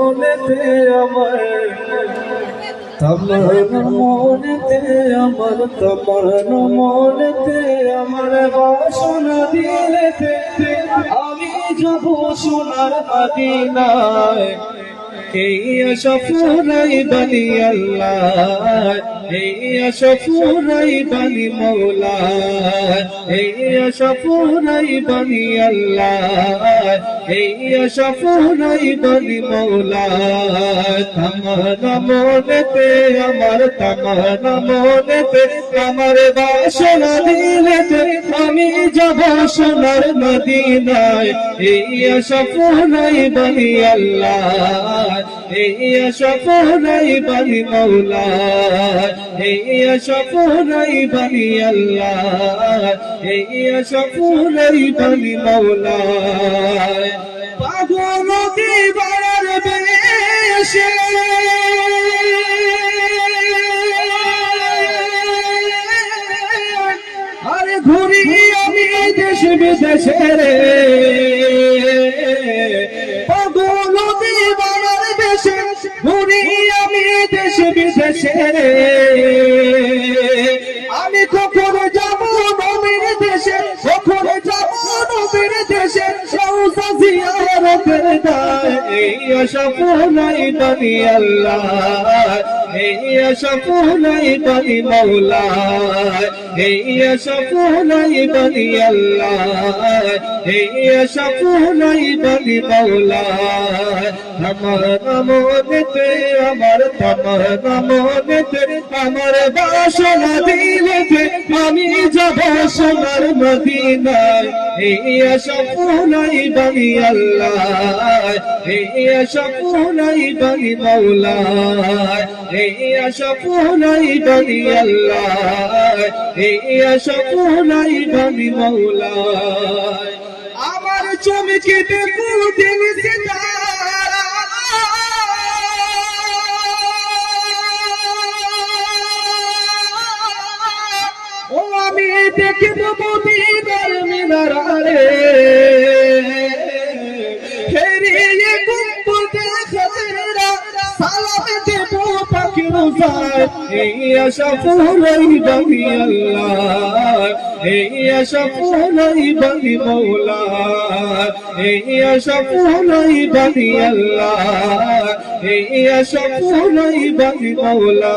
মনেতে আমার তামান্না মনেতে আমার তামান্না মনেতে আমার বাসনা দিলেতে আমি যাব সোনার মদিনায় এই আশাফুরাই বলি আল্লাহ এই আশাফুরাই বলি মৌলা এই আশাফুরাই বলি আল্লাহ এই আশাফুরাই বলি মৌলা তামান্না মনেতে আমার তামান্না মনেতে আমার বাসনা দিলেতে আমি যাব সোনার মদিনায় এই আশাফুরাই বলি আল্লাহ এই আশাফুরাই বলি মৌলা এই আশাফুরাই বলি আল্লাহ এই আশাফুরাই বলি মৌলা পাগল দিবার বেশে আরে ঘুরি আমি দেশ বিদেশে রে পাগল দিবার বেশে ঘুরি আমি দেশ বিদেশে রে আমি কখন যাব নবীর দেশে কখন যাব নবীর দেশে রওজা জিয়ারতের দায় এই আশাফুরাই বলি আল্লাহ এই আশাফুরাই বলি মৌলা এই আশাফুরাই বলি আল্লাহ এই আশাফুরাই বলি মৌলা তামান্না মনেতে আমার তামান্না মনেতে আমার বাসনা দিলেতে আমি যাব সোনার মদিনায় এই আশাফুরাই বলি আল্লাহ এই আশাফুরাই বলি মৌলা এই আশাফুরাই বলি আল্লাহ এই আশাফুরাই বলি মৌলা আমার চমকিতে কুদিন সিতারা ও আমি দেখিব মদিনার মিনারে ফেরিয়ে গুম্বদে খাজরা সালাম দেব পাখির উজায় এই আশাফুরাই বলি আল্লাহ এই আশাফুরাই বলি মৌলা এই আশাফুরাই বলি আল্লাহ এই আশাফুরাই বলি মৌলা